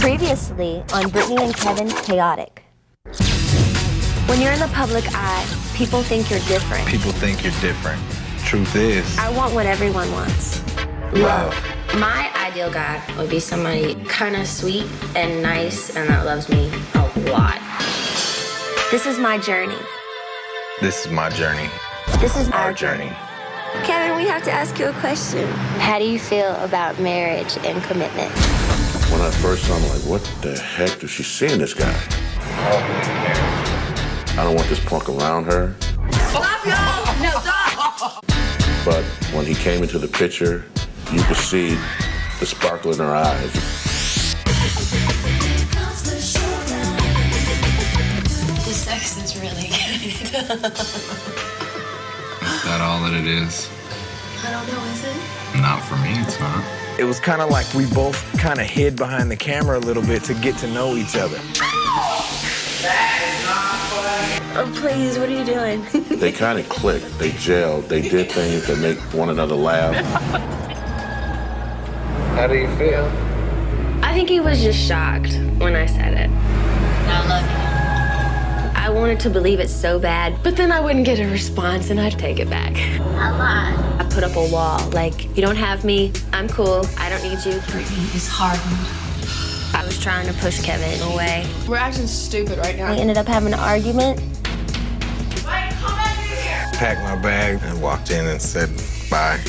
Previously on Britney and Kevin's Chaotic. When you're in the public eye, people think you're different. People think you're different. Truth is, I want what everyone wants. love. My ideal guy would be somebody kind of sweet and nice and that loves me a lot. This is my journey. This is my journey. This is Our journey. Kevin, we have to ask you a question. How do you feel about marriage and commitment? When I first saw him, I'm like, what the heck does she see in this guy? I don't want this punk around her. Stop, y'all! No, stop! But when he came into the picture, you could see the sparkle in her eyes. The sex is really good. Is that all that it is? I don't know, is it? Not for me, it's not. It was kind of like we both kind of hid behind the camera a little bit to get to know each other. Oh, please, what are you doing? They kind of clicked, they gelled, they did things that make one another laugh. How do you feel? I think he was just shocked when I said it. I love you. I wanted to believe it so bad, but then I wouldn't get a response and I'd take it back. A lot. I put up a wall, like, you don't have me, I'm cool, I don't need you. Britney is hardened. I was trying to push Kevin away. We're acting stupid right now. We ended up having an argument. Packed my bag and walked in and said bye.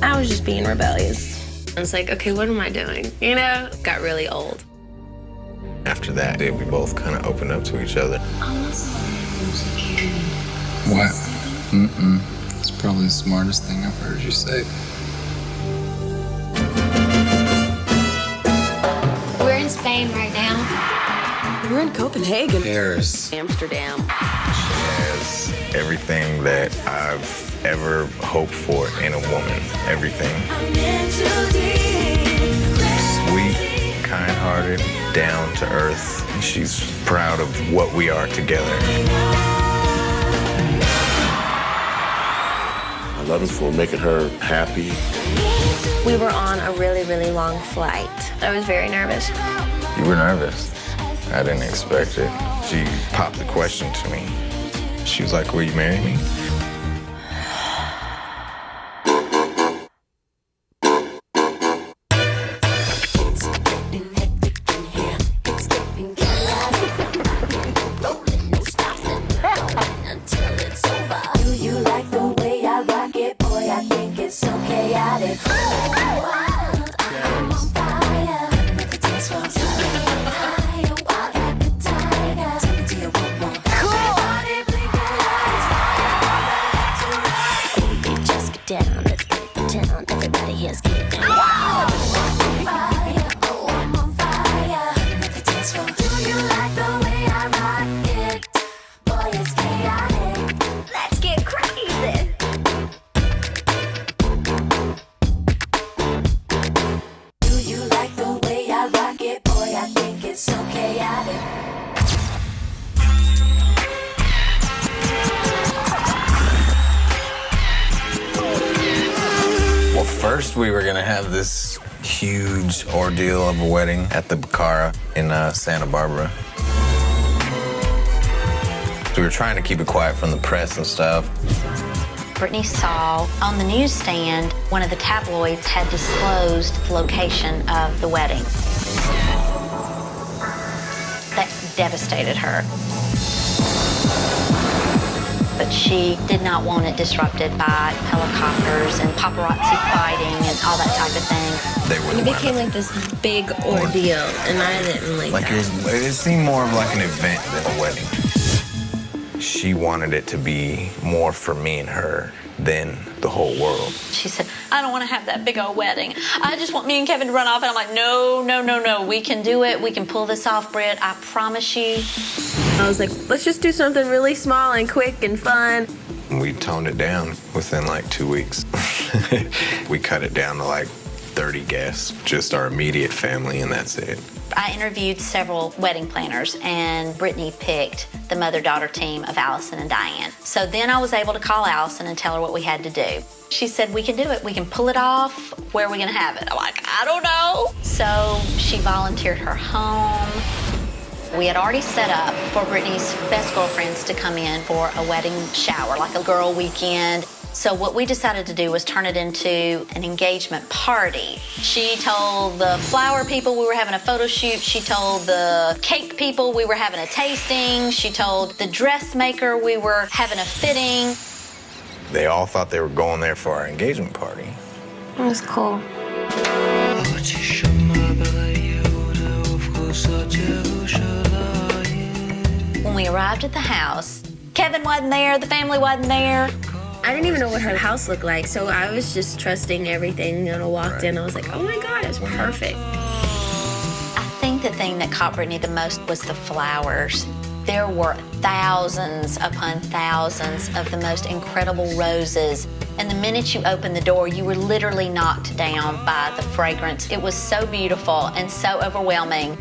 I was just being rebellious. I was like, okay, what am I doing? You know, got really old. After that, we both kind of opened up to each other. What? Mm-mm. It's probably the smartest thing I've heard you say. We're in Spain right now. We're in Copenhagen. Paris. Amsterdam. Has everything that I've ever hoped for in a woman. Everything. Sweet, kind-hearted, down to earth. She's proud of what we are together. I love him for making her happy. We were on a really, really long flight. I was very nervous. You were nervous. I didn't expect it. She popped the question to me. She was like, will you marry me? First, we were gonna have this huge ordeal of a wedding at the Bacara in Santa Barbara. We were trying to keep it quiet from the press and stuff. Britney saw on the newsstand one of the tabloids had disclosed the location of the wedding. That devastated her. But she did not want it disrupted by helicopters and paparazzi fighting and all that type of thing. They were It became like this big ordeal, and I didn't like that. it seemed more of like an event than a wedding. She wanted it to be more for me and her than the whole world. She said, I don't want to have that big old wedding. I just want me and Kevin to run off. And I'm like, no, no, no, no. We can do it. We can pull this off, Britt. I promise you. I was like, let's just do something really small and quick and fun. We toned it down within like 2 weeks. We cut it down to like 30 guests, just our immediate family, and that's it. I interviewed several wedding planners, and Britney picked the mother-daughter team of Allison and Diane. So then I was able to call Allison and tell her what we had to do. She said, we can do it. We can pull it off. Where are we going to have it? I'm like, I don't know. So she volunteered her home. We had already set up for Britney's best girlfriends to come in for a wedding shower, like a girl weekend. So what we decided to do was turn it into an engagement party. She told the flower people we were having a photo shoot. She told the cake people we were having a tasting. She told the dressmaker we were having a fitting. They all thought they were going there for our engagement party. It was cool. When we arrived at the house, Kevin wasn't there, the family wasn't there. I didn't even know what her house looked like, so I was just trusting everything. And I walked in, I was like, oh my God, it's perfect. I think the thing that caught Britney the most was the flowers. There were thousands upon thousands of the most incredible roses. And the minute you opened the door, you were literally knocked down by the fragrance. It was so beautiful and so overwhelming.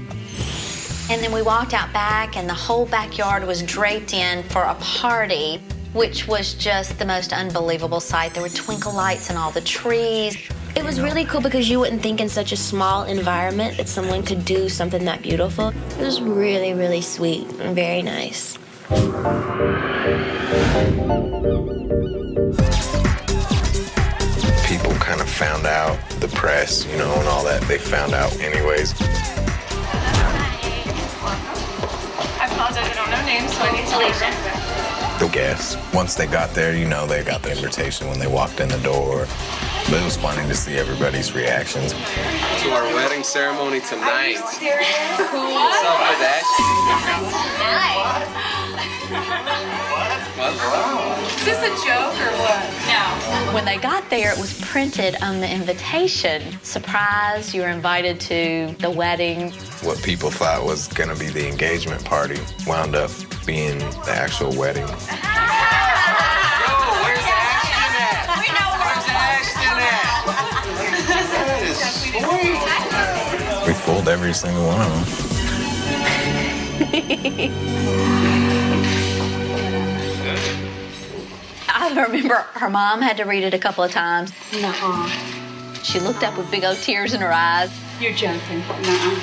And then we walked out back, and the whole backyard was draped in for a party, which was just the most unbelievable sight. There were twinkle lights in all the trees. It was really cool because you wouldn't think in such a small environment that someone could do something that beautiful. It was really, really sweet and very nice. People kind of found out, the press, you know, and all that, they found out anyways. I apologize, I don't know names, so I need to leave. The guests, once they got there, you know, they got the invitation when they walked in the door. But it was funny to see everybody's reactions. To our wedding ceremony tonight. Are you serious? What's up with that? Is this a joke or what? No. When they got there, it was printed on the invitation. Surprise, you were invited to the wedding. What people thought was gonna be the engagement party wound up being the actual wedding. Yo, where's Ashton at? We know Where's Ashton at? That is sweet. We fooled every single one of them. I remember her mom had to read it a couple of times. Nuh-uh. She looked up with big old tears in her eyes. You're joking. Nuh-uh.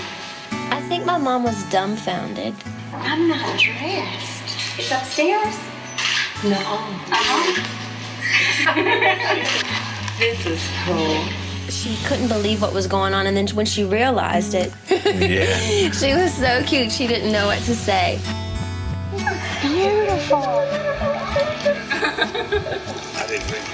I think my mom was dumbfounded. I'm not dressed. It's upstairs? Nuh-uh. This is cool. She couldn't believe what was going on, and then when she realized it, Yeah. she was so cute, she didn't know what to say. Beautiful. I didn't think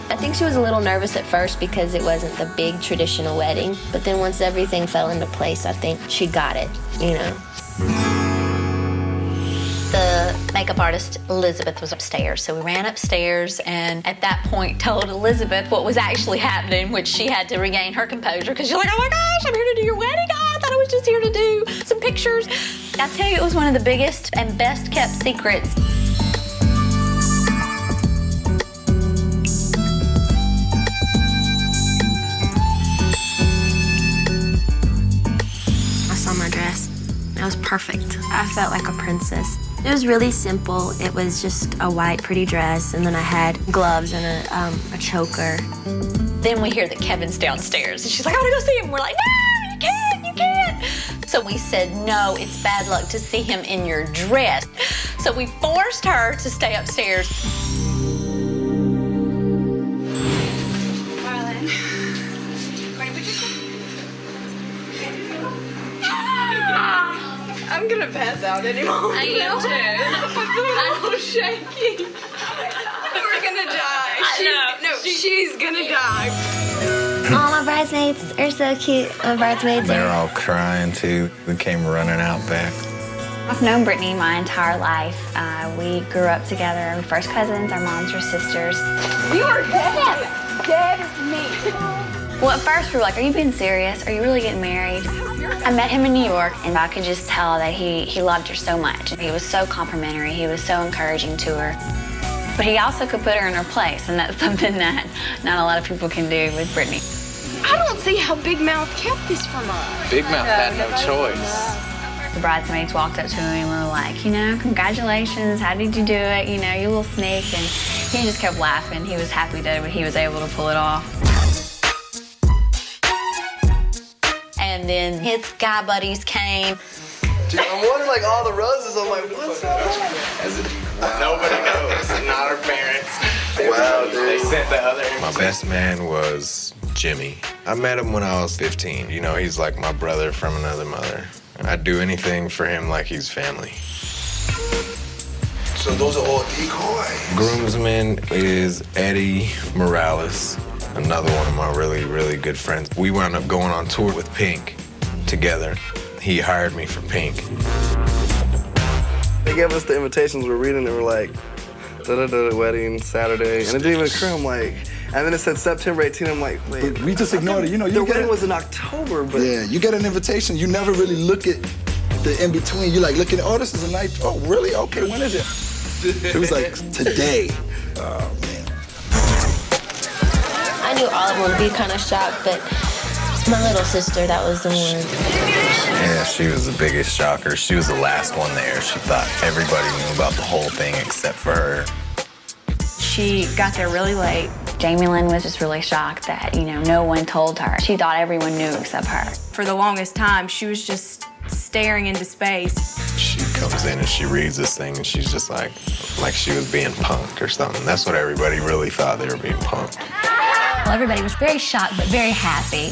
I think she was a little nervous at first because it wasn't the big traditional wedding, but then once everything fell into place, I think she got it, you know. The makeup artist, Elizabeth, was upstairs. So we ran upstairs and at that point told Elizabeth what was actually happening, which she had to regain her composure because she's like, oh my gosh, I'm here to do your wedding. Oh, I thought I was just here to do some pictures. I tell you, it was one of the biggest and best kept secrets. I saw my dress. It was perfect. I felt like a princess. It was really simple. It was just a white, pretty dress, and then I had gloves and a choker. Then we hear that Kevin's downstairs, and she's like, I want to go see him. We're like, no, you can't, you can't. So we said, no, it's bad luck to see him in your dress. So we forced her to stay upstairs. Marlon, Courtney, would you I'm gonna pass out anymore. I am too. I'm a little shaky. We're gonna die. She's gonna die. All my bridesmaids are so cute. My bridesmaids They were are. all crying too. We came running out back. I've known Britney my entire life. We grew up together. We're first cousins. Our moms were sisters. You are dead. Dead as me. Well, at first we were like, are you being serious? Are you really getting married? I met him in New York, and I could just tell that he loved her so much. He was so complimentary. He was so encouraging to her. But he also could put her in her place, and that's something that not a lot of people can do with Britney. I don't see how Big Mouth kept this from us. Big Mouth had no choice. The bridesmaids walked up to him and were like, you know, congratulations, how did you do it? You know, you little snake. And he just kept laughing. He was happy that he was able to pull it off. And then his guy buddies came. Dude, I'm wondering, like, all the roses, I'm like, what's that? Nobody knows, not our parents. Wow, dude. They sent the other. My best man was Jimmy. I met him when I was 15. You know, he's like my brother from another mother. I'd do anything for him like he's family. So those are all decoys? Groomsman is Eddie Morales, another one of my really, really good friends. We wound up going on tour with Pink together. He hired me for Pink. They gave us the invitations, we're reading, and we're like, da-da-da, wedding, Saturday, and it didn't even occur, I'm like, and then it said September 18th, I'm like, wait. But we just ignored it, you know. The wedding was in October, but. Yeah, you get an invitation, you never really look at the in-between. You like looking, oh, this is a night, oh, really? Okay, when is it? It was like, today. Oh, man. I knew all of them would be kind of shocked, but my little sister, that was the one. Yeah, she was the biggest shocker. She was the last one there. She thought everybody knew about the whole thing except for her. She got there really late. Jamie Lynn was just really shocked that, you know, no one told her. She thought everyone knew except her. For the longest time, she was just staring into space. She comes in and she reads this thing and she's just like she was being punked or something. That's what everybody really thought, they were being punked. Well, everybody was very shocked, but very happy.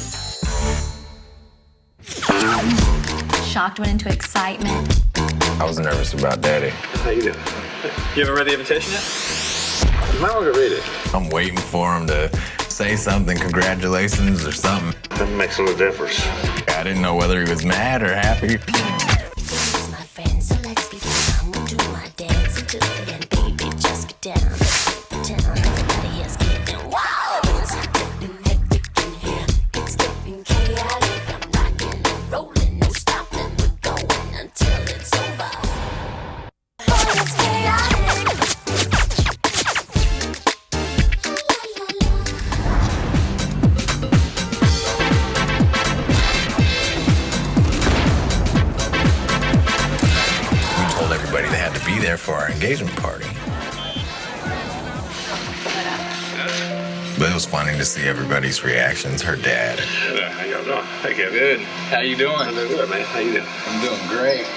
Shocked went into excitement. I was nervous about Daddy. How you doing? You haven't read the invitation yet? You might want to read it. I'm waiting for him to say something, congratulations or something. That makes a little difference. I didn't know whether he was mad or happy. For our engagement party. But it was funny to see everybody's reactions. Her dad. How y'all doing? Hey, Kevin. How you doing? I'm doing good, man. How you doing? I'm doing great.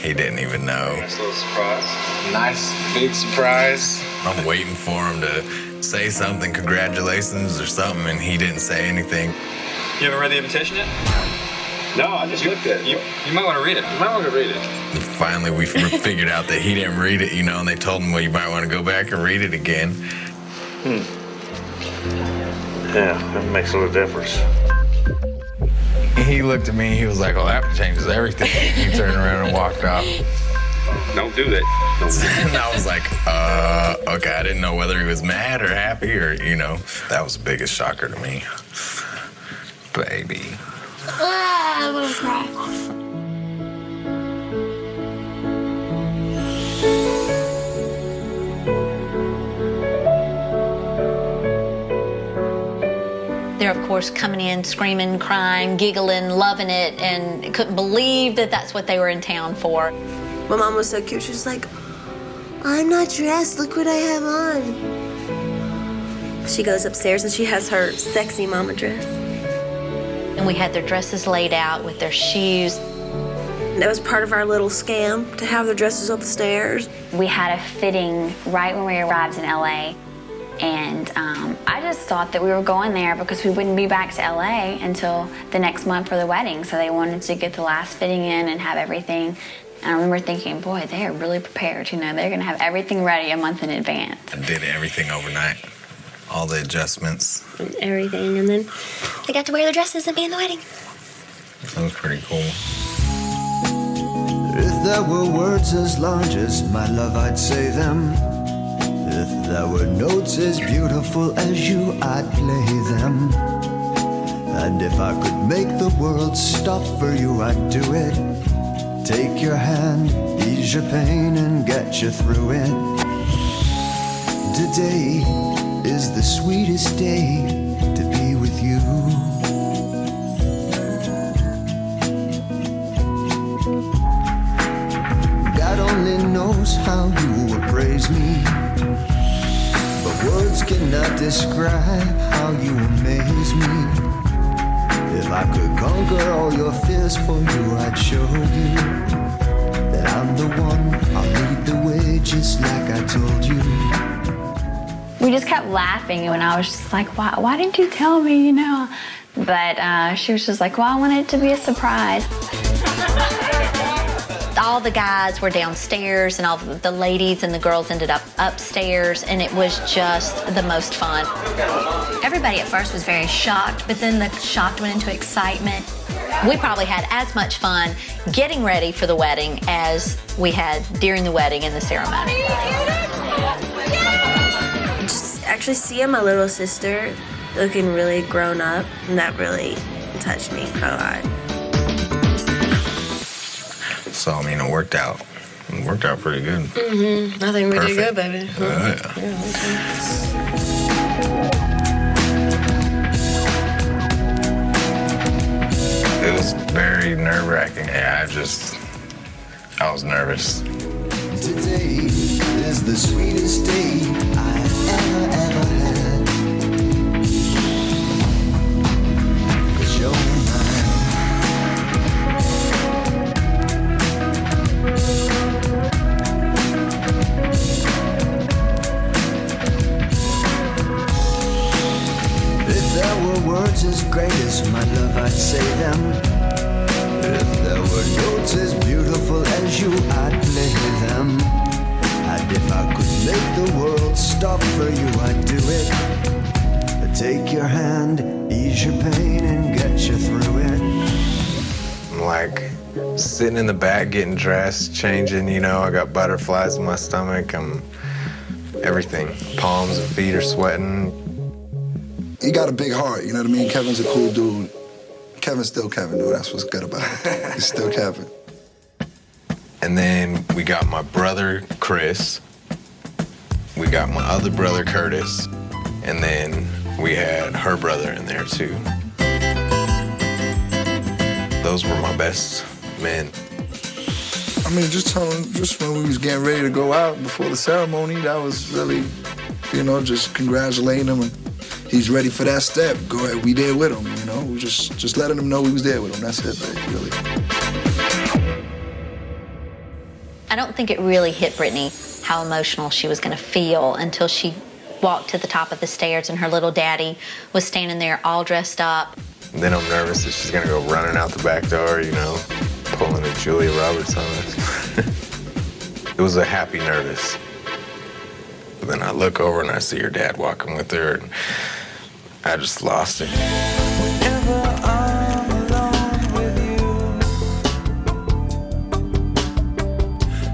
He didn't even know. Nice little surprise. Nice big surprise. I'm waiting for him to say something, congratulations or something, and he didn't say anything. You haven't read the invitation yet? No, I just looked at it. You might want to read it. You might want to read it. And finally, we figured out that he didn't read it, you know, and they told him, well, you might want to go back and read it again. Yeah, that makes a little difference. He looked at me, he was like, well, that changes everything. He turned around and walked off. Don't do that. Don't do that. And I was like, okay, I didn't know whether he was mad or happy or, you know. That was the biggest shocker to me. Baby. I'm gonna cry. They're, of course, coming in, screaming, crying, giggling, loving it, and couldn't believe that that's what they were in town for. My mom was so cute. She was like, I'm not dressed. Look what I have on. She goes upstairs and she has her sexy mama dress. And we had their dresses laid out with their shoes. That was part of our little scam, to have their dresses upstairs. We had a fitting right when we arrived in LA. And I just thought that we were going there because we wouldn't be back to LA until the next month for the wedding. So they wanted to get the last fitting in and have everything. And I remember thinking, boy, they are really prepared. You know, they're going to have everything ready a month in advance. I did everything overnight. All the adjustments. And everything. And then they got to wear their dresses and be in the wedding. That was pretty cool. If there were words as large as my love, I'd say them. If there were notes as beautiful as you, I'd play them. And if I could make the world stop for you, I'd do it. Take your hand, ease your pain, and get you through it. Today is the sweetest day to be with you. knows how you will praise me, but words cannot describe how you amaze me. If I could conquer all your fears for you, I'd show you that I'm the one. I'll lead the way just like I told you. We just kept laughing, and I was just like, why didn't you tell me, you know? But she was just like, well, I wanted it to be a surprise. All the guys were downstairs, and all the ladies and the girls ended up upstairs, and it was just the most fun. Everybody at first was very shocked, but then the shock went into excitement. We probably had as much fun getting ready for the wedding as we had during the wedding and the ceremony. Just actually seeing my little sister looking really grown up, and that really touched me a lot. So, I mean, it worked out. It worked out pretty good. Mm-hmm. I think we did good, baby. It was very nerve-wracking. Yeah, I was nervous. Today is the sweetest day I've ever had. 'Cause you're mine. If there were words as great as my love, I'd say them. If there were notes as beautiful as you, I'd play them. And if I could make the world stop for you, I'd do it. I'd take your hand, ease your pain, and get you through it. I'm like sitting in the back, getting dressed, changing, you know, I got butterflies in my stomach. I'm everything. Palms and feet are sweating. He got a big heart, you know what I mean? Kevin's a cool dude. Kevin's still Kevin, though. That's what's good about it. He's still Kevin. And then we got my brother, Chris. We got my other brother, Curtis. And then we had her brother in there, too. Those were my best men. I mean, just when we was getting ready to go out before the ceremony, that was really, you know, just congratulating him. And he's ready for that step. Go ahead, we there with him, you know? We just letting him know we was there with him. That's it, baby, really. I don't think it really hit Britney how emotional she was going to feel until she walked to the top of the stairs and her little daddy was standing there all dressed up. And then I'm nervous that she's going to go running out the back door, you know, pulling a Julia Roberts on us. It was a happy nervous. But then I look over and I see her dad walking with her, and I just lost it. Whenever I'm alone with you,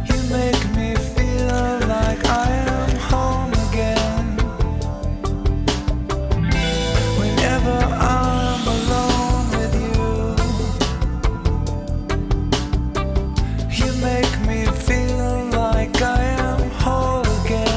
you make me feel like I am home again. Whenever I'm alone with you, you make me feel like I am whole again.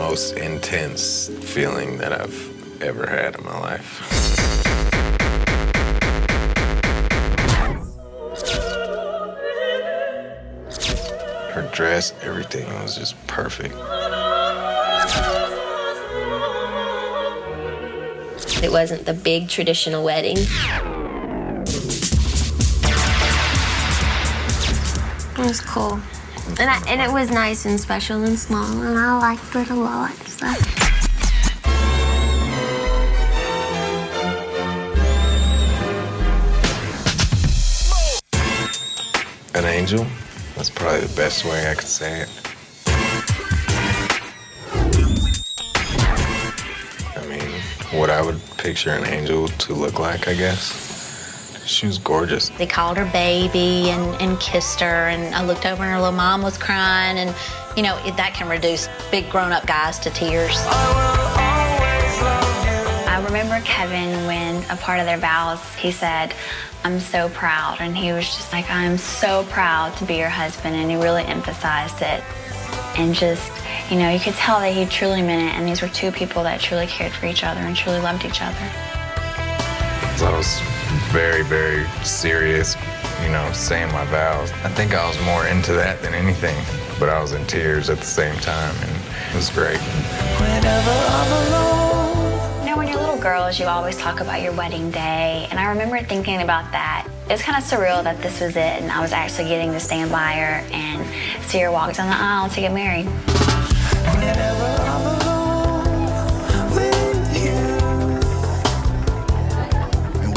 most intense feeling that I've ever had in my life. Her dress, everything was just perfect. It wasn't the big traditional wedding. It was cool. And it was nice and special and small, and I liked it a lot. So. An angel? That's probably the best way I could say it. I mean, what I would picture an angel to look like, I guess. She was gorgeous. They called her baby and kissed her, and I looked over and her little mom was crying, and you know, that can reduce big grown-up guys to tears. I remember Kevin, when a part of their vows, he said, "I'm so proud," and he was just like, "I'm so proud to be your husband," and he really emphasized it. And just, you know, you could tell that he truly meant it, and these were two people that truly cared for each other and truly loved each other. I was very, very serious, you know, saying my vows. I think I was more into that than anything, but I was in tears at the same time, and it was great. You know, when you're little girls, you always talk about your wedding day, and I remember thinking about that. It was kind of surreal that this was it, and I was actually getting to stand by her and see her walk down the aisle to get married.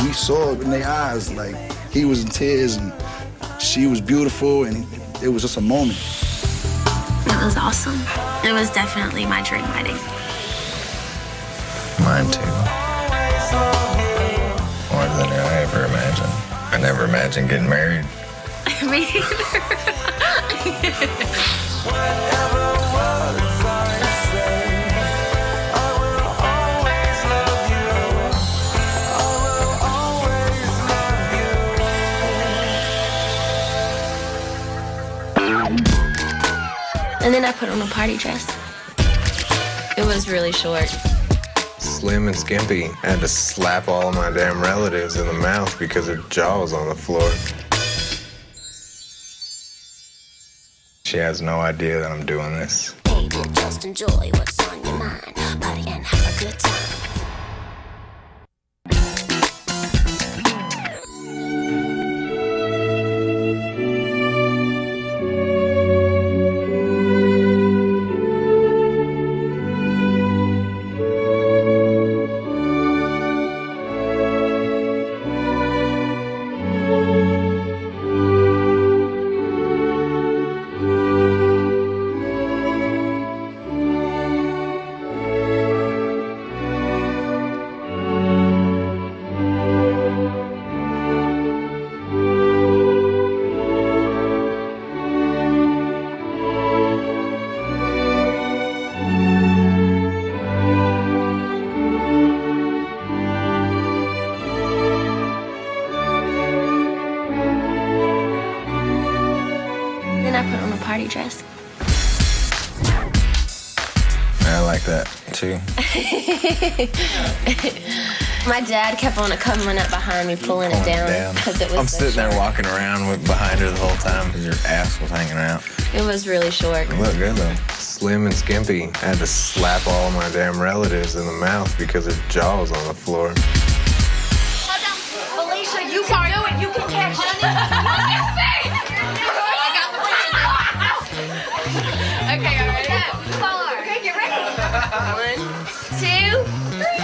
We saw it in their eyes, like he was in tears and she was beautiful, and it was just a moment. It was awesome. It was definitely my dream wedding. Mine too. More than I ever imagined. I never imagined getting married. Me either. And then I put on a party dress. It was really short. Slim and skimpy. I had to slap all of my damn relatives in the mouth because her jaw was on the floor. She has no idea that I'm doing this. Baby, just enjoy what's on your mind. Party and have a good time. Dress. I like that too. My dad kept on coming up behind me, pulling it down because it was. I'm so sitting there short. walking around behind her the whole time because your ass was hanging out. It was really short. It looked good though. Slim and skimpy. I had to slap all of my damn relatives in the mouth because her jaw was on the floor. Felicia, you can do it. You can catch it. Okay, all right. 4. Okay, get ready. 1, 2, 3.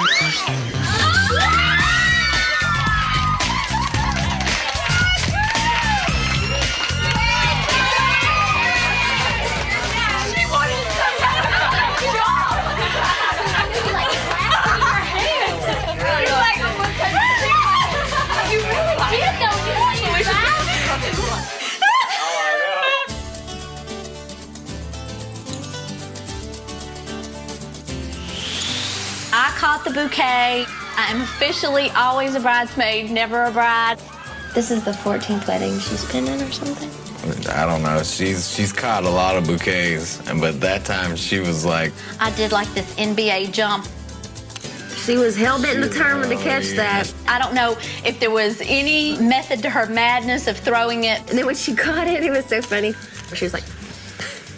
I caught the bouquet. I am officially always a bridesmaid, never a bride. This is the 14th wedding she's been in or something. I don't know. She's caught a lot of bouquets, but that time she was like... I did like this NBA jump. She was hell-bent and determined to catch that. I don't know if there was any method to her madness of throwing it. And then when she caught it was so funny. She was like...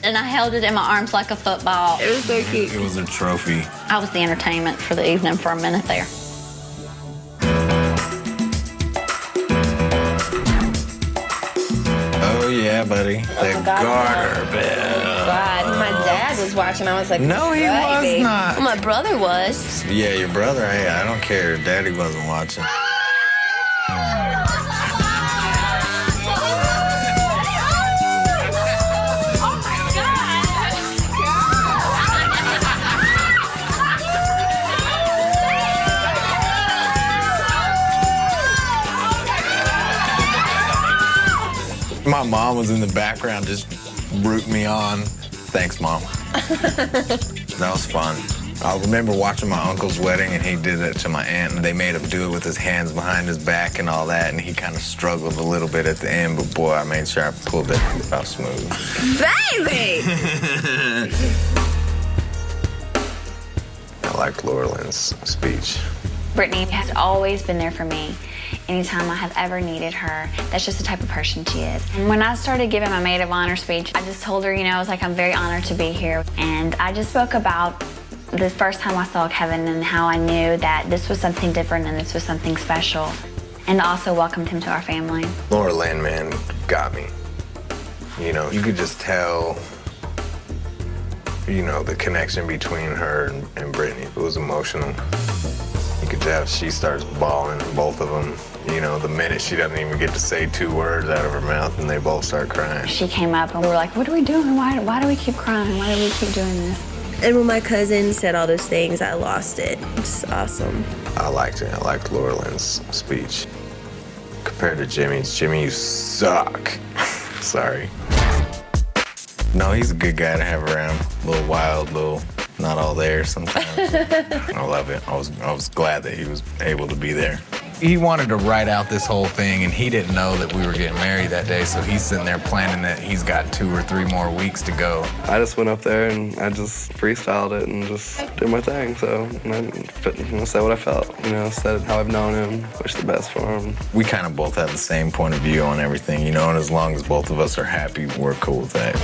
And I held it in my arms like a football. It was so cute. It was a trophy. I was the entertainment for the evening for a minute there. Oh, yeah, buddy. The garter bell. God, my dad was watching. I was like, no, he was not. Well, my brother was. Yeah, your brother, hey, I don't care. Daddy wasn't watching. My mom was in the background just rooting me on. Thanks, Mom. That was fun. I remember watching my uncle's wedding, and he did it to my aunt, and they made him do it with his hands behind his back and all that, and he kind of struggled a little bit at the end, but boy, I made sure I pulled that out smooth. Baby! I liked Laura Lynn's speech. Britney has always been there for me. Anytime I have ever needed her, that's just the type of person she is. And when I started giving my maid of honor speech, I just told her, you know, I was like, I'm very honored to be here. And I just spoke about the first time I saw Kevin and how I knew that this was something different and this was something special. And also welcomed him to our family. Laura Lynn, man, got me. You know, you could just tell, you know, the connection between her and Britney. It was emotional. You could tell she starts bawling, both of them. You know, the minute she doesn't even get to say 2 words out of her mouth, and they both start crying. She came up and we were like, what are we doing? Why do we keep crying? Why do we keep doing this? And when my cousin said all those things, I lost it. It's awesome. I liked it. I liked Laura Lynn's speech. Compared to Jimmy's, Jimmy, you suck. Sorry. No, he's a good guy to have around. A little wild, little not all there sometimes. I love it. I was glad that he was able to be there. He wanted to write out this whole thing, and he didn't know that we were getting married that day, so he's sitting there planning that he's got 2 or 3 more weeks to go. I just went up there and I just freestyled it and just did my thing. So I said what I felt, you know, said how I've known him, wish the best for him. We kind of both have the same point of view on everything, you know, and as long as both of us are happy, we're cool with that.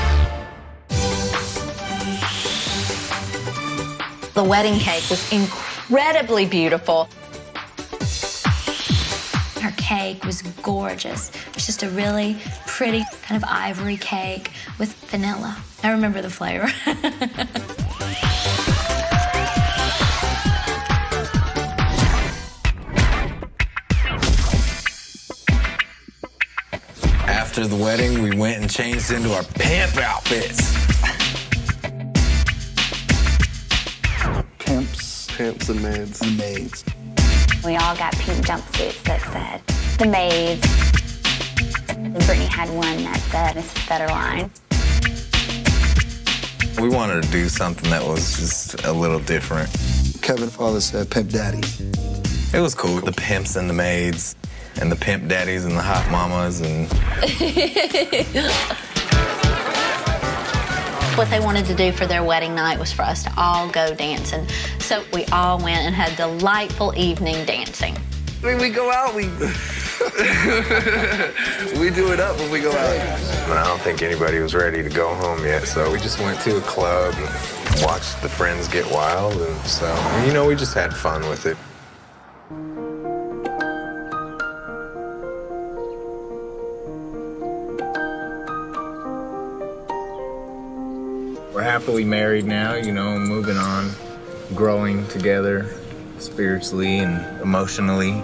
The wedding cake was incredibly beautiful. Her cake was gorgeous. It was just a really pretty kind of ivory cake with vanilla. I remember the flavor. After the wedding, we went and changed into our pimp outfits. Pimps and maids. And maids. We all got pink jumpsuits that said the maids. And Britney had one that said Mrs. Federline. We wanted to do something that was just a little different. Kevin father said pimp daddy. It was cool. The pimps and the maids, and the pimp daddies and the hot mamas, and... What they wanted to do for their wedding night was for us to all go dancing. So we all went and had a delightful evening dancing. When we go out, we do it up when we go out. But I don't think anybody was ready to go home yet, so we just went to a club and watched the friends get wild, and so, you know, we just had fun with it. We're happily married now, you know, moving on, growing together spiritually and emotionally.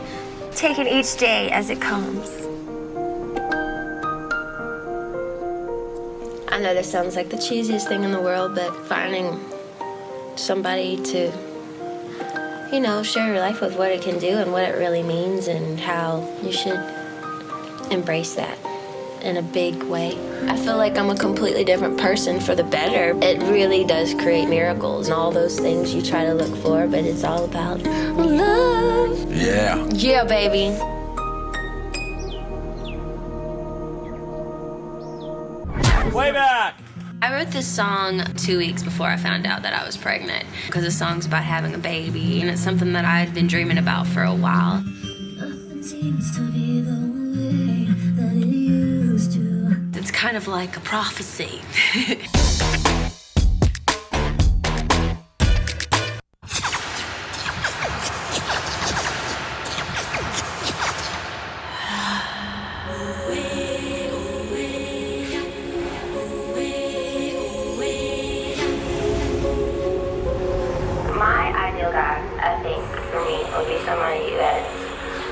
Take it each day as it comes. I know this sounds like the cheesiest thing in the world, but finding somebody to, you know, share your life with, what it can do and what it really means and how you should embrace that in a big way. I feel like I'm a completely different person for the better. It really does create miracles and all those things you try to look for, but it's all about love. Yeah. Yeah, baby. wrote this song 2 weeks before I found out that I was pregnant because the song's about having a baby, and it's something that I'd been dreaming about for a while. Nothing seems to be the way that it used to. It's kind of like a prophecy.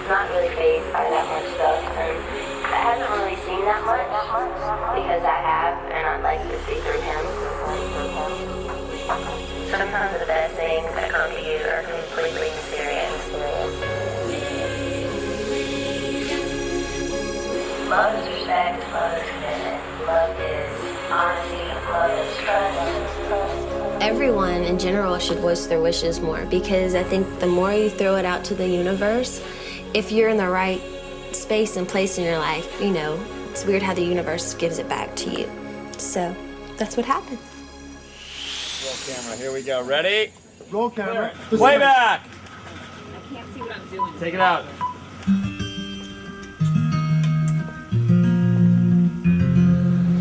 Not really fazed by that much stuff, and I haven't really seen that much because I have, and I'd like to see through him. Sometimes the best things that come to you are completely mysterious. Love is respect, love is commitment, love is honesty, love is trust. Everyone in general should voice their wishes more because I think the more you throw it out to the universe, if you're in the right space and place in your life, you know, it's weird how the universe gives it back to you. So that's what happened. Roll camera, here we go. Ready? Roll camera. Way back! I can't see what I'm doing. Take it out.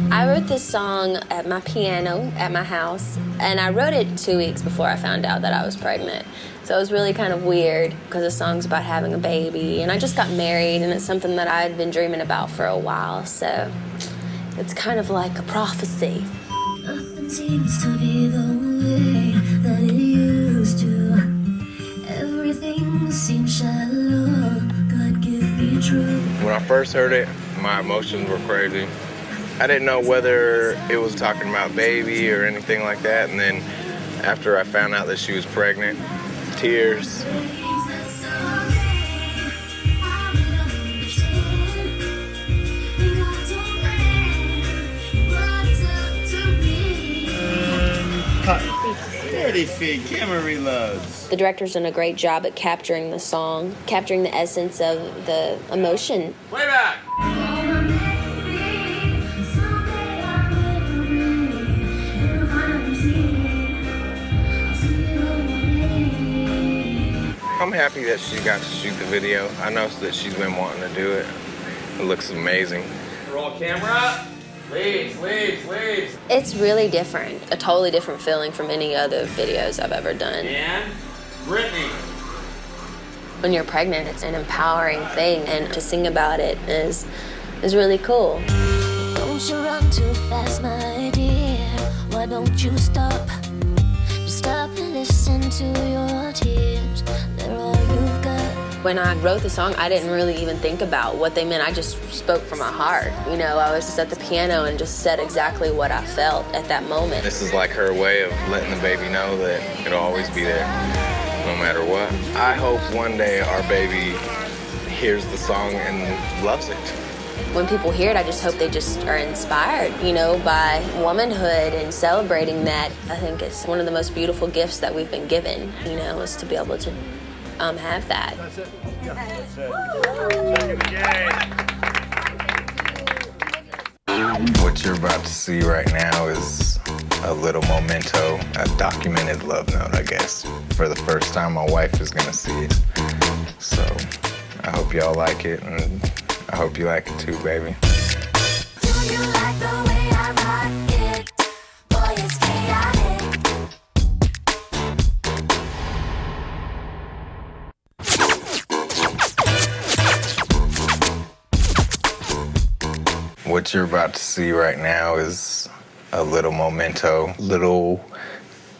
I wrote this song at my piano at my house, and I wrote it 2 weeks before I found out that I was pregnant. So it was really kind of weird because the song's about having a baby, and I just got married, and it's something that I'd been dreaming about for a while, so it's kind of like a prophecy. Nothing seems to be the way that it used to. Everything seems shallow. God give me truth. When I first heard it, my emotions were crazy. I didn't know whether it was talking about baby or anything like that, and then after I found out that she was pregnant, tears. Cut. 30 feet, camera reloads. The director's done a great job at capturing the song, capturing the essence of the emotion. Way back! I'm happy that she got to shoot the video. I know that she's been wanting to do it. It looks amazing. Roll camera. Leaves. It's really different, a totally different feeling from any other videos I've ever done. And Britney. When you're pregnant, it's an empowering thing, and to sing about it is really cool. Don't you run too fast, my dear. Why don't you stop? Just stop and listen to your tears. They're all you've got. When I wrote the song, I didn't really even think about what they meant. I just spoke from my heart. You know, I was just at the piano and just said exactly what I felt at that moment. This is like her way of letting the baby know that it'll always be there, no matter what. I hope one day our baby hears the song and loves it. When people hear it, I just hope they just are inspired, you know, by womanhood and celebrating that. I think it's one of the most beautiful gifts that we've been given, you know, is to be able to have that. That's it. Yeah, that's it. What you're about to see right now is a little memento, a documented love note, I guess. For the first time, my wife is gonna see it. So I hope y'all like it, and I hope you like it too, baby. Do you like the way I rock it? Boy, it's chaotic. What you're about to see right now is a little memento, little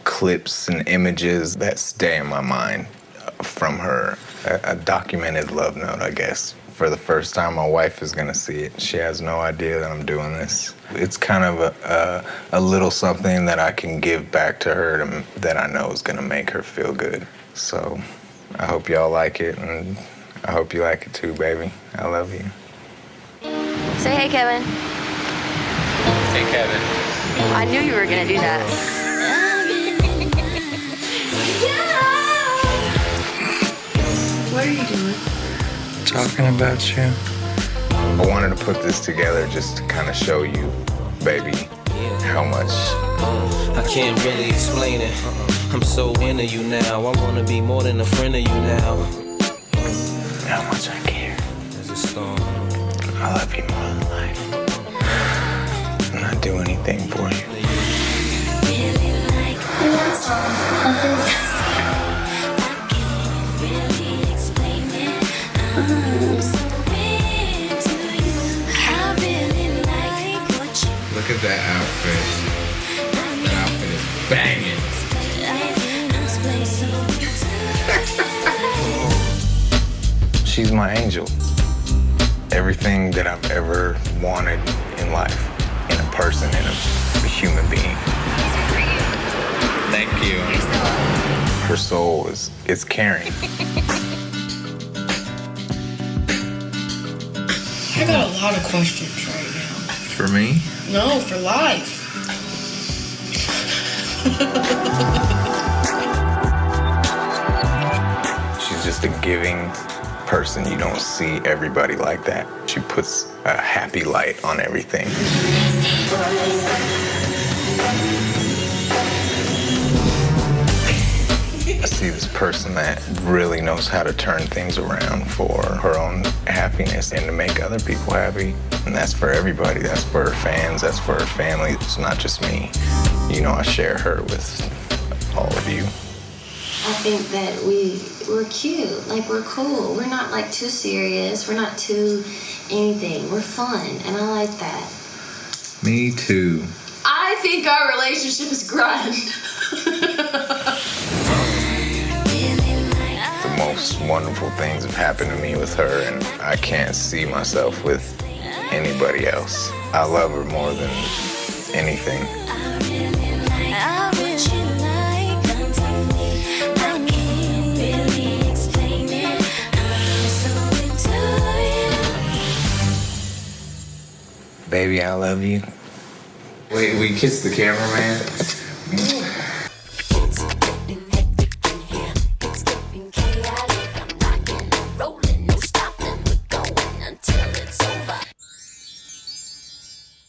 clips and images that stay in my mind from her. A documented love note, I guess. For the first time, my wife is gonna see it. She has no idea that I'm doing this. It's kind of a little something that I can give back to her that I know is gonna make her feel good. So I hope y'all like it, and I hope you like it too, baby. I love you. Say hey, Kevin. Hey, Kevin. I knew you were gonna do that. What are you doing? Talking about you. I wanted to put this together just to kind of show you, baby, how how much. I can't really explain it. I'm so into you now. I wanna be more than a friend of you now. How much I care. There's a storm. I love you more than life. And I'd do anything for you. Look at that outfit. That outfit is banging. She's my angel. Everything that I've ever wanted in life, in a person, in a human being. Thank you. Her soul is caring. I got a lot of questions right now. For me? No, for life. She's just a giving person. You don't see everybody like that. She puts a happy light on everything. I see this person that really knows how to turn things around for her own happiness and to make other people happy. And that's for everybody. That's for her fans. That's for her family. It's not just me. You know, I share her with all of you. I think that we're cute, like we're cool. We're not like too serious. We're not too anything. We're fun, and I like that. Me too. I think our relationship is grand. The most wonderful things have happened to me with her, and I can't see myself with anybody else. I love her more than anything. Baby, I love you. Wait, we kissed the cameraman?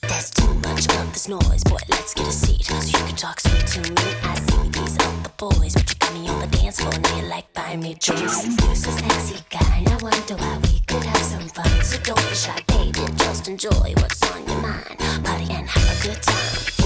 There's too much of this noise, boy, let's get a seat. So you can talk sweet to me. I see these other boys, but you got me on the dance floor and they like buying me drinks. You're so sexy, guy, I wonder why we could have some fun. So don't be shy, baby, just enjoy what's on your mind. Party and have a good time.